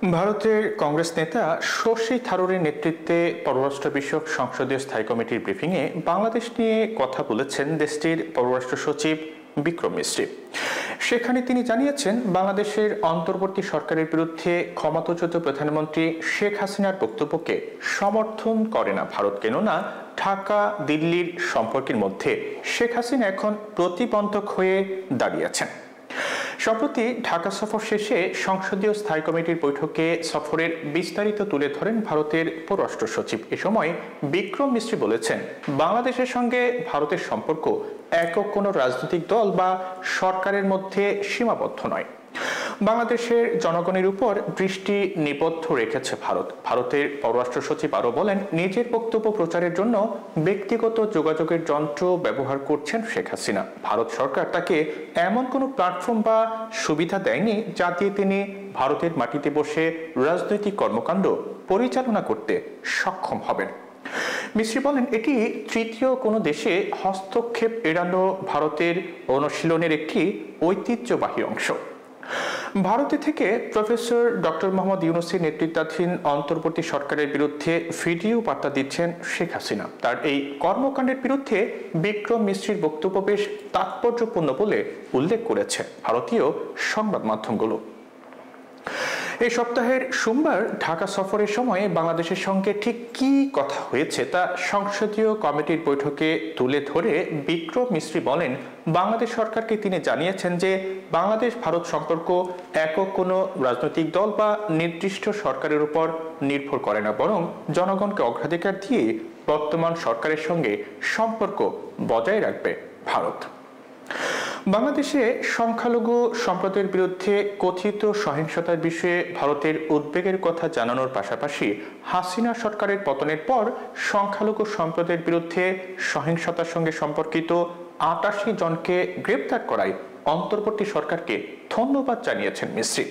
ভারতের কংগ্রেস নেতা শশী থারুরের নেতৃত্বে পররাষ্ট্র বিষয়ক সংসদীয় স্থায়ী কমিটির ব্রিফিংয়ে বাংলাদেশ নিয়ে কথা বলেছেন দেশটির পররাষ্ট্র সচিব বিক্রম মিশ্রি। সেখানে তিনি জানিয়েছেন, বাংলাদেশের অন্তর্বর্তী সরকারের বিরুদ্ধে ক্ষমতাচ্যুত প্রধানমন্ত্রী শেখ হাসিনার বক্তব্যকে সমর্থন করে না ভারত, কেননা ঢাকা দিল্লির সম্পর্কের মধ্যে শেখ হাসিনা এখন প্রতিবন্ধক হয়ে দাঁড়িয়েছেন। সম্প্রতি ঢাকা সফর শেষে সংসদীয় স্থায়ী কমিটির বৈঠকে সফরের বিস্তারিত তুলে ধরেন ভারতের পররাষ্ট্র সচিব। এ সময় বিক্রম মিশ্রি বলেছেন, বাংলাদেশের সঙ্গে ভারতের সম্পর্ক একক কোনো রাজনৈতিক দল বা সরকারের মধ্যে সীমাবদ্ধ নয়। বাংলাদেশের জনগণের উপর দৃষ্টি নিবদ্ধ রেখেছে ভারতের পররাষ্ট্র সচিব আরও বলেন, নিজের বক্তব্য প্রচারের জন্য ব্যক্তিগত যোগাযোগের যন্ত্র ব্যবহার করছেন শেখ হাসিনা। ভারত সরকার তাকে এমন কোনো প্ল্যাটফর্ম বা সুবিধা দেয়নি যা দিয়ে তিনি ভারতের মাটিতে বসে রাজনৈতিক কর্মকাণ্ড পরিচালনা করতে সক্ষম হবেন। মিশ্রি বলেন, এটি তৃতীয় কোনো দেশে হস্তক্ষেপ এড়ানো ভারতের অনুশীলনের একটি ঐতিহ্যবাহী অংশ। ভারতে থেকে প্রফেসর ডক্টর মোহাম্মদ ইউনূসের নেতৃত্বাধীন অন্তর্বর্তী সরকারের বিরুদ্ধে ভিডিও বার্তা দিচ্ছেন শেখ হাসিনা। তার এই কর্মকাণ্ডের বিরুদ্ধে বিক্রম মিশ্রির বক্তব্য বেশ তাৎপর্যপূর্ণ বলে উল্লেখ করেছে ভারতীয় সংবাদ মাধ্যমগুলো। এই সপ্তাহের সোমবার ঢাকা সফরের সময় বাংলাদেশের সঙ্গে ঠিক কী কথা হয়েছে তা সংসদীয় কমিটির বৈঠকে তুলে ধরে বিক্রম মিশ্রি বলেন, বাংলাদেশ সরকারকে তিনি জানিয়েছেন যে বাংলাদেশ ভারত সম্পর্ক একক কোনো রাজনৈতিক দল বা নির্দিষ্ট সরকারের উপর নির্ভর করে না, বরং জনগণকে অগ্রাধিকার দিয়ে বর্তমান সরকারের সঙ্গে সম্পর্ক বজায় রাখবে ভারত। বাংলাদেশে সংখ্যালঘু সম্প্রদায়ের বিরুদ্ধে কথিত সহিংসতার বিষয়ে ভারতের উদ্বেগের কথা জানানোর পাশাপাশি হাসিনা সরকারের পতনের পর সংখ্যালঘু সম্প্রদায়ের বিরুদ্ধে সহিংসতার সঙ্গে সম্পর্কিত ৮৮ জনকে গ্রেপ্তার করায় অন্তর্বর্তী সরকারকে ধন্যবাদ জানিয়েছেন মিশ্রি।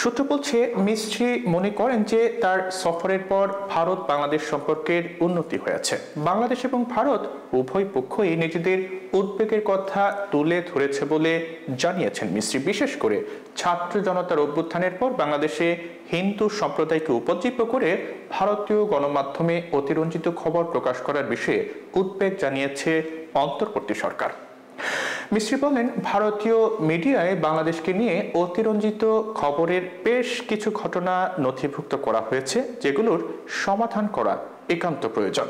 সূত্র বলছে, মিশ্রি মনে করেন যে তার সফরের পর ভারত বাংলাদেশ সম্পর্কের উন্নতি হয়েছে। বাংলাদেশ এবং ভারত উভয় পক্ষই নিজেদের উদ্বেগের কথা তুলে ধরেছে বলে জানিয়েছেন মিশ্রি। বিশেষ করে ছাত্র জনতার অভ্যুত্থানের পর বাংলাদেশে হিন্দু সম্প্রদায়কে উপজীব্য করে ভারতীয় গণমাধ্যমে অতিরঞ্জিত খবর প্রকাশ করার বিষয়ে উদ্বেগ জানিয়েছে অন্তর্বর্তী সরকার। মিশ্রি বলেন, ভারতীয় মিডিয়ায় বাংলাদেশকে নিয়ে অতিরঞ্জিত খবরের বেশ কিছু ঘটনা নথিভুক্ত করা হয়েছে, যেগুলোর সমাধান করা একান্ত প্রয়োজন।